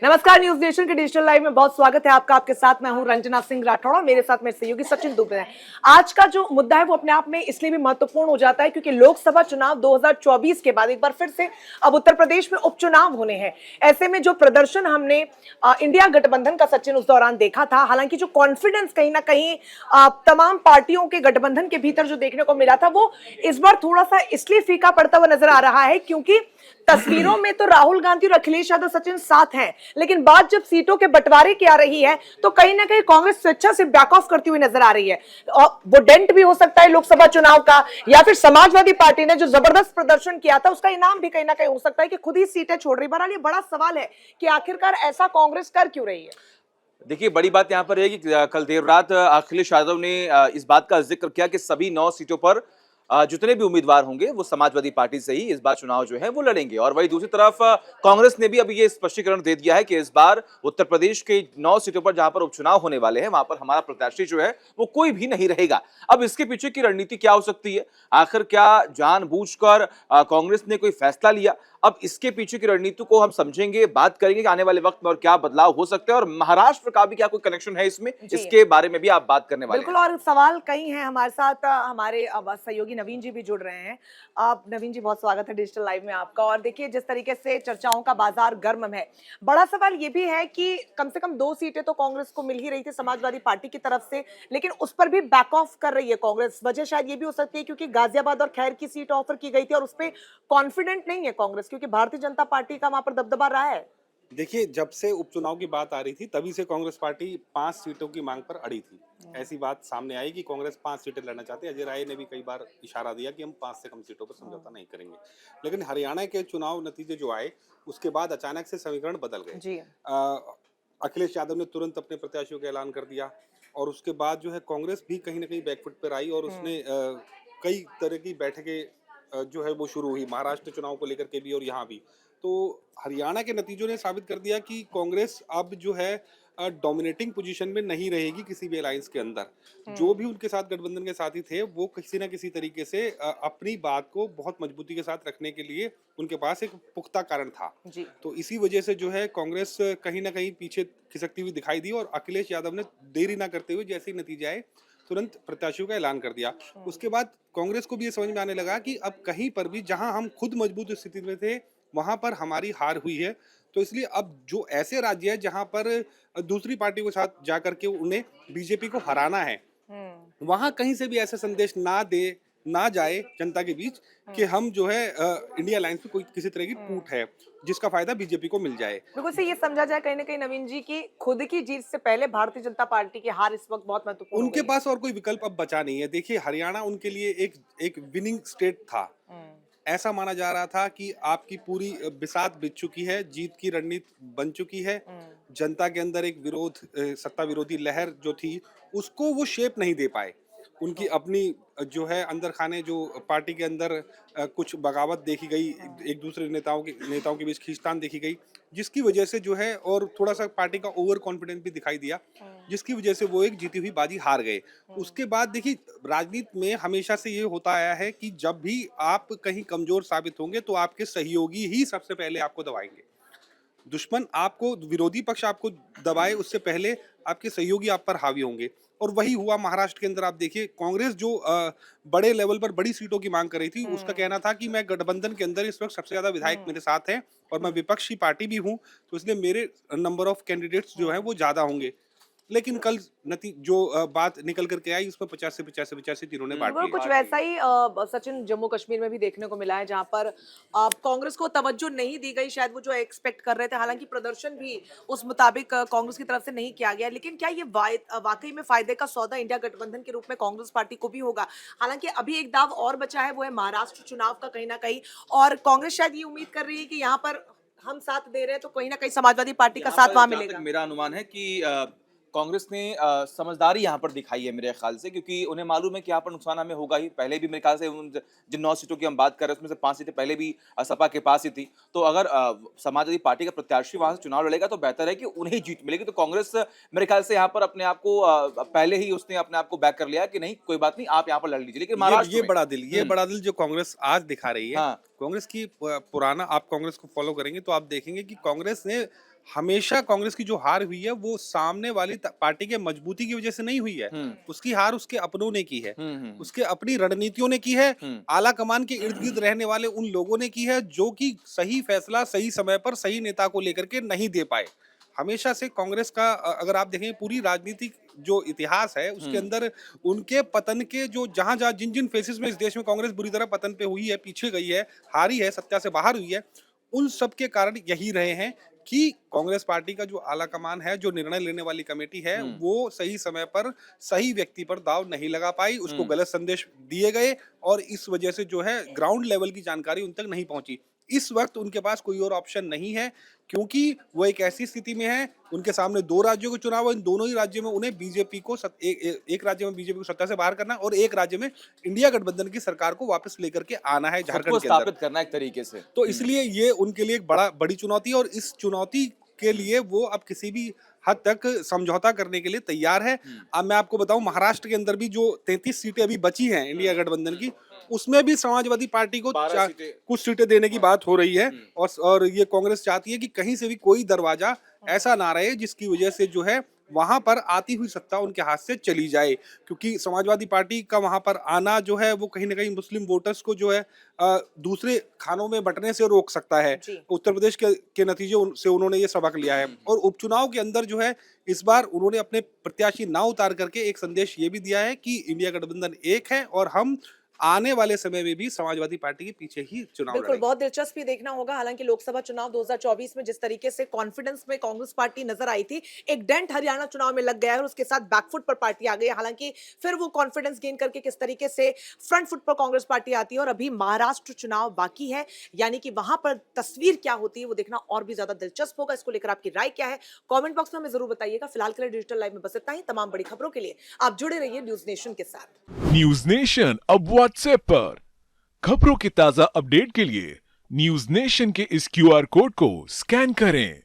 नमस्कार, news nation के digital live में बहुत स्वागत है आपका। आपके साथ मैं हूं रंजना सिंह राठौड़ और मेरे साथ मेरे सहयोगी सचिन दुबे हैं। आज का जो मुद्दा है वो अपने आप में इसलिए भी महत्वपूर्ण हो जाता है क्योंकि लोकसभा चुनाव 2024 के बाद एक बार फिर से अब उत्तर प्रदेश में उपचुनाव होने हैं। ऐसे में जो प्रदर्शन हमने इंडिया गठबंधन का सचिन उस दौरान देखा था, हालांकि जो कॉन्फिडेंस कहीं ना कहीं तमाम पार्टियों के गठबंधन के भीतर जो देखने को मिला था वो इस बार थोड़ा सा इसलिए फीका पड़ता हुआ नजर आ रहा है क्योंकि तस्वीरों में तो राहुल गांधी और अखिलेश यादव सचिन साथ हैं, लेकिन बात जब सीटों के बंटवारे की आ रही है तो कहीं ना कहीं कांग्रेस स्वेच्छा से बैक ऑफ करती हुई नजर आ रही है। और वो डेंट भी हो सकता है लोकसभा चुनाव का, या फिर समाजवादी पार्टी ने जो जबरदस्त प्रदर्शन किया था उसका इनाम भी कहीं ना कहीं हो सकता है कि खुद ही सीटें छोड़ रही। बहरहाल ये बड़ा सवाल है कि आखिरकार ऐसा कांग्रेस कर क्यों रही है। देखिए, बड़ी बात यहाँ पर है कि कल देर रात अखिलेश यादव ने इस बात का जिक्र किया कि सभी 9 सीटों पर जितने भी उम्मीदवार होंगे वो समाजवादी पार्टी से ही इस बार चुनाव जो है वो लड़ेंगे। और वही दूसरी तरफ कांग्रेस ने भी अभी ये स्पष्टीकरण दे दिया है कि इस बार उत्तर प्रदेश के 9 सीटों पर जहां पर उपचुनाव होने वाले हैं वहां पर हमारा प्रत्याशी जो है वो कोई भी नहीं रहेगा। अब इसके पीछे की रणनीति क्या हो सकती है? आखिर क्या जानबूझकर कांग्रेस ने कोई फैसला लिया? अब इसके पीछे की रणनीति को हम समझेंगे, बात करेंगे कि आने वाले वक्त में और क्या बदलाव हो सकते हैं और महाराष्ट्र का भी क्या कोई कनेक्शन है इसमें, इसके बारे में भी आप बात करने वाले हैं। बिल्कुल, और सवाल कई हैं हमारे साथ। हमारे सहयोगी नवीन जी भी जुड़ रहे हैं। आप नवीन जी, बहुत स्वागत है डिजिटल लाइव में आपका। और देखिए, जिस तरीके से चर्चाओं का बाजार गर्म है, बड़ा सवाल ये भी है कि कम से कम 2 सीटें तो कांग्रेस को मिल ही रही थी समाजवादी पार्टी की तरफ से, लेकिन उस पर भी बैक ऑफ कर रही है कांग्रेस। वजह शायद ये भी हो सकती है क्योंकि गाजियाबाद और खैर की सीट ऑफर की गई थी और उस पर कॉन्फिडेंट नहीं है कांग्रेस, क्योंकि भारतीय जनता पार्टी का वहां पर दबदबा रहा है। देखिए, जब से उपचुनाव की बात आ रही थी तभी से कांग्रेस पार्टी 5 सीटों की मांग पर अड़ी थी। ऐसी बात सामने आई कि कांग्रेस 5 सीटें लड़ना चाहती है। अजय राय ने भी कई बार इशारा दिया कि हम 5 से कम सीटों पर समझौता नहीं करेंगे। लेकिन हरियाणा के चुनाव नतीजे जो आए उसके बाद अचानक से समीकरण बदल गए। जी। अखिलेश यादव ने तुरंत अपने प्रत्याशियों का ऐलान कर दिया और उसके बाद जो है कांग्रेस भी कहीं ना कहीं बैकफुट पर आई और उसने कई तरह की बैठकें जो है वो शुरू हुई, महाराष्ट्र चुनाव को लेकर के भी और यहाँ भी। तो हरियाणा के नतीजों ने साबित कर दिया कि कांग्रेस अब जो है डोमिनेटिंग पोजीशन में नहीं रहेगी किसी भी अलायंस के अंदर। जो भी उनके साथ गठबंधन के साथी थे वो किसी ना किसी तरीके से अपनी बात को बहुत मजबूती के साथ रखने के लिए उनके पास एक पुख्ता कारण था। जी। तो इसी वजह से जो है कांग्रेस कहीं ना कहीं पीछे खिसकती हुई दिखाई दी और अखिलेश यादव ने देरी ना करते हुए जैसे ही नतीजे आए तुरंत प्रत्याशियों का ऐलान कर दिया। उसके बाद कांग्रेस को भी ये समझ में आने लगा कि अब कहीं पर भी जहां हम खुद मजबूत स्थिति में थे वहां पर हमारी हार हुई है। तो इसलिए अब जो ऐसे राज्य है जहां पर दूसरी पार्टी के साथ जाकर के उन्हें बीजेपी को हराना है, वहां कहीं से भी ऐसा संदेश ना जाए जनता के बीच कि हम जो है इंडिया अलायंस में कोई किसी तरह की टूट है जिसका फायदा बीजेपी को मिल जाए। बिल्कुल से ये समझा जाए कहीं ना कहीं नवीन जी की खुद की जीत से पहले भारतीय जनता पार्टी की हार इस वक्त बहुत महत्वपूर्ण उनके पास और कोई विकल्प अब बचा नहीं है। देखिए, हरियाणा उनके लिए एक विनिंग स्टेट था। ऐसा माना जा रहा था कि आपकी पूरी बिसात बिछ चुकी है, जीत की रणनीति बन चुकी है। जनता के अंदर एक सत्ता विरोधी लहर जो थी उसको वो शेप नहीं दे पाए। उनकी अपनी जो है अंदर खाने जो पार्टी के अंदर कुछ बगावत देखी गई, एक दूसरे नेताओं के बीच खींचतान देखी गई, जिसकी वजह से जो है और थोड़ा सा पार्टी का ओवर कॉन्फिडेंस भी दिखाई दिया, जिसकी वजह से वो एक जीती हुई बाजी हार गए। उसके बाद देखिए, राजनीति में हमेशा से ये होता आया है कि जब भी आप कहीं कमजोर साबित होंगे तो आपके सहयोगी ही सबसे पहले आपको दबाएंगे। दुश्मन आपको, विरोधी पक्ष आपको दबाए उससे पहले आपके सहयोगी आप पर हावी होंगे। और वही हुआ महाराष्ट्र के अंदर। आप देखिए, कांग्रेस जो बड़े लेवल पर बड़ी सीटों की मांग कर रही थी, उसका कहना था कि मैं गठबंधन के अंदर इस वक्त सबसे ज्यादा विधायक मेरे साथ हैं और मैं विपक्षी पार्टी भी हूं, तो इसलिए मेरे नंबर ऑफ कैंडिडेट्स जो है वो ज्यादा होंगे। लेकिन कल बात निकल करके आई उसमें 50 से 85 तीनों ने बांट कुछ वैसा ही सचिन जम्मू कश्मीर में भी देखने को मिला है, जहां पर कांग्रेस को तवज्जो नहीं दी गई, शायद वो जो एक्सपेक्ट कर रहे थे। हालांकि प्रदर्शन भी उस मुताबिक कांग्रेस की तरफ से नहीं किया गया, लेकिन क्या ये वाकई में फायदे का सौदा इंडिया गठबंधन के रूप में कांग्रेस पार्टी को भी होगा? हालांकि अभी एक दाव और बचा है, वो है महाराष्ट्र चुनाव का कहीं ना कहीं, और कांग्रेस शायद ये उम्मीद कर रही है कि यहाँ पर हम साथ दे रहे हैं तो कहीं ना कहीं समाजवादी पार्टी का साथ वहां मिलेगा। मेरा अनुमान है कि कांग्रेस ने समझदारी यहाँ पर दिखाई है मेरे ख्याल से, क्योंकि उन्हें मालूम है कि यहाँ पर नुकसान हमें होगा ही। पहले भी मेरे ख्याल से जिन 9 सीटों की हम बात कर रहे हैं उसमें से 5 सीटें पहले भी सपा के पास ही थी। तो अगर समाजवादी पार्टी का प्रत्याशी वहां से चुनाव लड़ेगा तो बेहतर है कि उन्हें जीत मिलेगी। तो कांग्रेस मेरे ख्याल से यहाँ पर अपने आप को पहले ही उसने अपने आप को बैक कर लिया कि नहीं, कोई बात नहीं, आप यहाँ पर लड़ लीजिए। लेकिन महाराष्ट्र ये बड़ा दिल जो कांग्रेस आज दिखा रही है, कांग्रेस की पुराना, आप कांग्रेस को फॉलो करेंगे तो आप देखेंगे कि कांग्रेस ने हमेशा कांग्रेस की जो हार हुई है वो सामने वाली पार्टी के मजबूती की वजह से नहीं हुई है। उसकी हार उसके अपनों ने की है, उसके अपनी रणनीतियों ने की है, आला कमान के इर्द गिर्द रहने वाले उन लोगों ने की है जो कि सही फैसला सही समय पर सही नेता को लेकर के नहीं दे पाए। हमेशा से कांग्रेस का अगर आप देखें पूरी राजनीतिक जो इतिहास है उसके अंदर उनके पतन के जो जहां जहां जिन जिन फेसेस में इस देश में कांग्रेस बुरी तरह पतन पे हुई है, पीछे गई है, हारी है, सत्ता से बाहर हुई है, उन सब के कारण यही रहे हैं कि कांग्रेस पार्टी का जो आला कमान है, जो निर्णय लेने वाली कमेटी है, वो सही समय पर सही व्यक्ति पर दाव नहीं लगा पाई, उसको गलत संदेश दिए गए और इस वजह से जो है ग्राउंड लेवल की जानकारी उन तक नहीं पहुंची। इस वक्त उनके पास कोई और ऑप्शन नहीं है क्योंकि वो एक ऐसी स्थिति में है, उनके सामने 2 राज्यों के चुनाव है, इन दोनों ही राज्यों में उन्हें बीजेपी को एक राज्य में बीजेपी को सत्ता से बाहर करना और एक राज्य में इंडिया गठबंधन की सरकार को वापस लेकर के आना है झारखंड के अंदर। स्थापित करना एक तरीके से। तो इसलिए ये उनके लिए एक बड़ी चुनौती है और इस चुनौती के लिए वो अब किसी भी हद तक समझौता करने के लिए तैयार है। अब मैं आपको बताऊं महाराष्ट्र के अंदर भी जो 33 सीटें अभी बची हैं इंडिया गठबंधन की, उसमें भी समाजवादी पार्टी को कुछ सीटें देने की बात हो रही है और ये कांग्रेस चाहती है कि कहीं से भी कोई दरवाजा ऐसा ना रहे जिसकी वजह से जो है वहां पर आती हुई सत्ता उनके हाथ से चली जाए, क्योंकि समाजवादी पार्टी का वहां पर आना जो है वो कहीं ना कहीं मुस्लिम वोटर्स को जो है दूसरे खानों में बंटने से रोक सकता है। उत्तर प्रदेश के नतीजे से उन्होंने ये सबक लिया है और उपचुनाव के अंदर जो है इस बार उन्होंने अपने प्रत्याशी ना उतार करके एक संदेश ये भी दिया है कि इंडिया गठबंधन एक है और हम आने वाले समय में भी समाजवादी पार्टी के पीछे ही चुनाव बिल्कुल, बहुत दिलचस्पी देखना होगा। हालांकि लोकसभा चुनाव 2024 में जिस तरीके से कॉन्फिडेंस में कांग्रेस पार्टी नजर आई थी, एक डेंट हरियाणा चुनाव में लग गया है और उसके साथ बैकफुट पर पार्टी आ गई। हालांकि फिर वो कॉन्फिडेंस गेन करके किस तरीके से फ्रंट फुट पर कांग्रेस पार्टी आती है और अभी महाराष्ट्र चुनाव बाकी है, यानी कि वहां पर तस्वीर क्या होती है वो देखना और भी ज्यादा दिलचस्प होगा। इसको लेकर आपकी राय क्या है कॉमेंट बॉक्स में हमें जरूर बताइएगा। फिलहाल के लिए डिजिटल लाइव में बस इतना ही। तमाम बड़ी खबरों के लिए आप जुड़े रहिए न्यूज नेशन के साथ। न्यूज नेशन अब व्हाट्सएप पर खबरों के ताजा अपडेट के लिए न्यूज नेशन के इस क्यूआर कोड को स्कैन करें।